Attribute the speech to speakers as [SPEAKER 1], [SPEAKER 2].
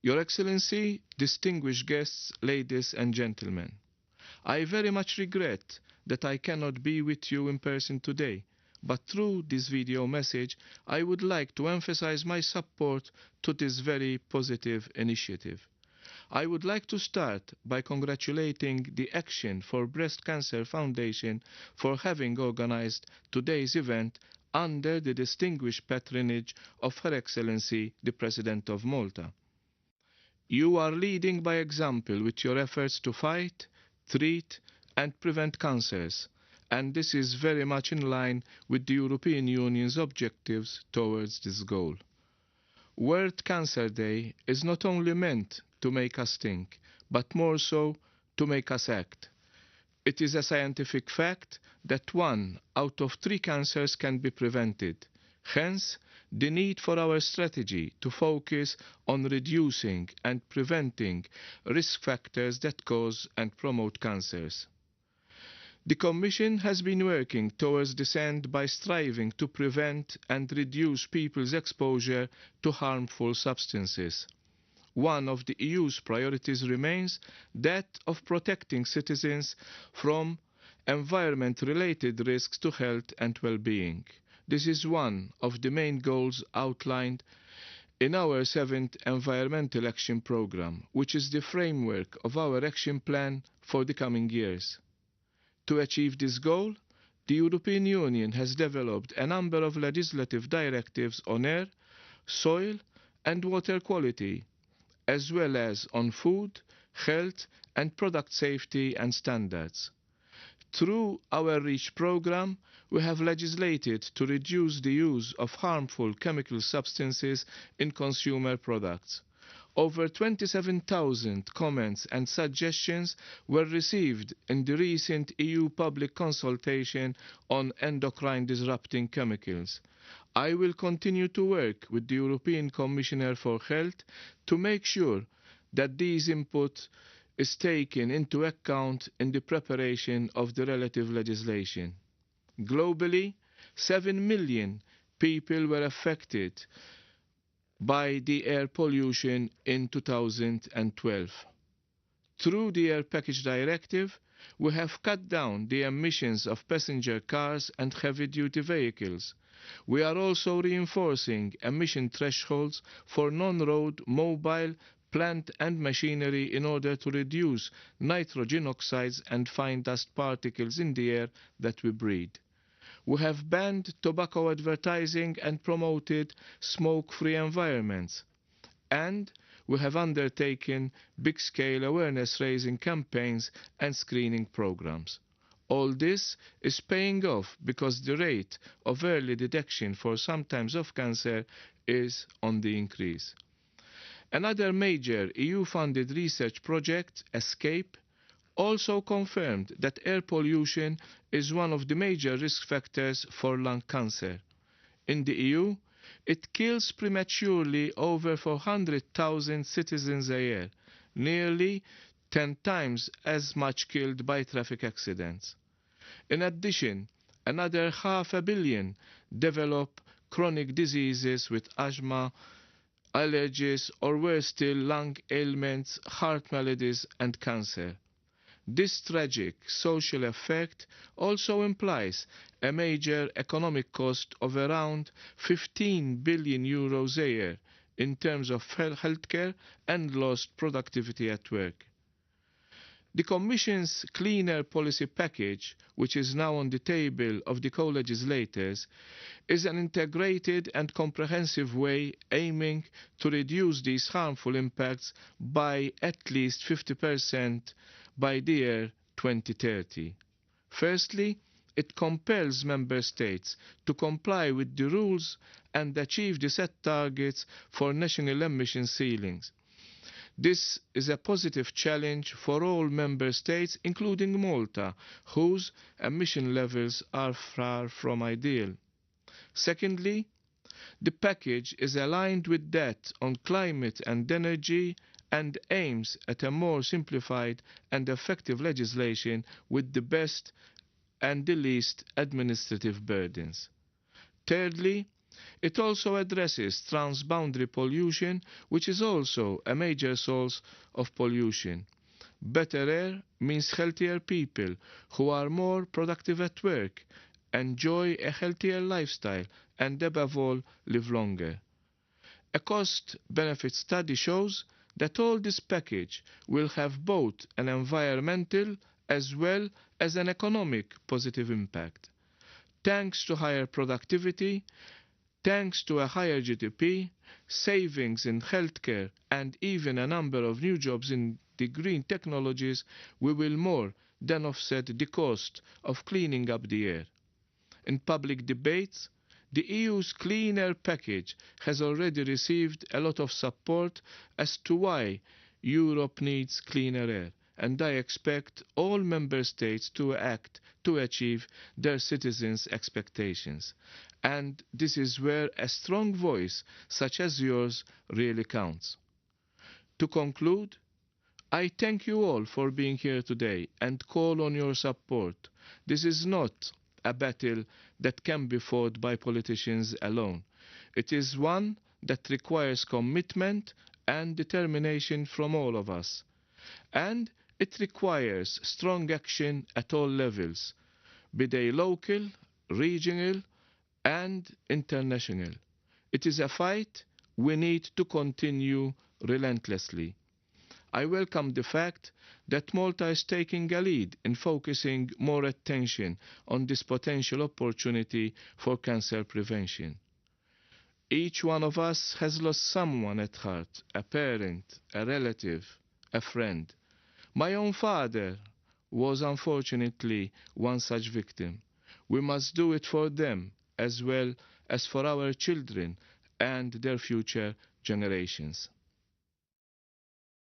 [SPEAKER 1] Your Excellency, distinguished guests, ladies and gentlemen, I very much regret that I cannot be with you in person today, but through this video message I would like to emphasize my support to this very positive initiative. I would like to start by congratulating the Action for Breast Cancer Foundation for having organized today's event under the distinguished patronage of Her Excellency the President of Malta. You are leading by example with your efforts to fight, treat and prevent cancers, and this is very much in line with the European Union's objectives towards this goal. World Cancer Day is not only meant to make us think, but more so to make us act. It is a scientific fact that 1 out of 3 cancers can be prevented. Hence, the need for our strategy to focus on reducing and preventing risk factors that cause and promote cancers. The Commission has been working towards this end by striving to prevent and reduce people's exposure to harmful substances. One of the EU's priorities remains that of protecting citizens from environment-related risks to health and well-being. This is one of the main goals outlined in our 7th Environmental Action Programme, which is the framework of our action plan for the coming years. To achieve this goal, the European Union has developed a number of legislative directives on air, soil and water quality, as well as on food, health and product safety and standards. Through our REACH programme, we have legislated to reduce the use of harmful chemical substances in consumer products. Over 27,000 comments and suggestions were received in the recent EU public consultation on endocrine disrupting chemicals. I will continue to work with the European Commissioner for Health to make sure that these input is taken into account in the preparation of the relative legislation. Globally, 7 million people were affected by the air pollution in 2012. Through the Air Package Directive, we have cut down the emissions of passenger cars and heavy-duty vehicles. We are also reinforcing emission thresholds for non-road, mobile, plant and machinery in order to reduce nitrogen oxides and fine dust particles in the air that we breathe. We have banned tobacco advertising and promoted smoke-free environments. And we have undertaken big-scale awareness-raising campaigns and screening programs. All this is paying off because the rate of early detection for some types of cancer is on the increase. Another major EU-funded research project, ESCAPE, also confirmed that air pollution is one of the major risk factors for lung cancer. In the EU, it kills prematurely over 400,000 citizens a year, nearly 10 times as much killed by traffic accidents. In addition, another 500 million develop chronic diseases with asthma, allergies or worse still lung ailments, heart maladies and cancer. This tragic social effect also implies a major economic cost of around 15 billion euros a year in terms of healthcare and lost productivity at work. The Commission's Clean Air Policy Package, which is now on the table of the co-legislators, is an integrated and comprehensive way aiming to reduce these harmful impacts by at least 50% by the year 2030. Firstly, it compels Member States to comply with the rules and achieve the set targets for national emission ceilings. This is a positive challenge for all Member States, including Malta, whose emission levels are far from ideal. Secondly, the package is aligned with that on climate and energy and aims at a more simplified and effective legislation with the best and the least administrative burdens. Thirdly, It also addresses transboundary pollution, which is also a major source of pollution. Better air means healthier people who are more productive at work, enjoy a healthier lifestyle, and above all, live longer. A cost-benefit study shows that all this package will have both an environmental as well as an economic positive impact. Thanks to higher productivity, thanks to a higher GDP, savings in healthcare, and even a number of new jobs in the green technologies, we will more than offset the cost of cleaning up the air. In public debates, the EU's Clean Air package has already received a lot of support as to why Europe needs cleaner air, and I expect all member states to act to achieve their citizens' expectations. And this is where a strong voice such as yours really counts. To conclude, I thank you all for being here today and call on your support. This is not a battle that can be fought by politicians alone. It is one that requires commitment and determination from all of us. And it requires strong action at all levels, be they local, regional, and international. It is a fight we need to continue relentlessly. I welcome the fact that Malta is taking a lead in focusing more attention on this potential opportunity for cancer prevention. Each one of us has lost someone at heart, a parent, a relative, a friend. My own father was unfortunately one such victim. We must do it for them as well as for our children and their future generations.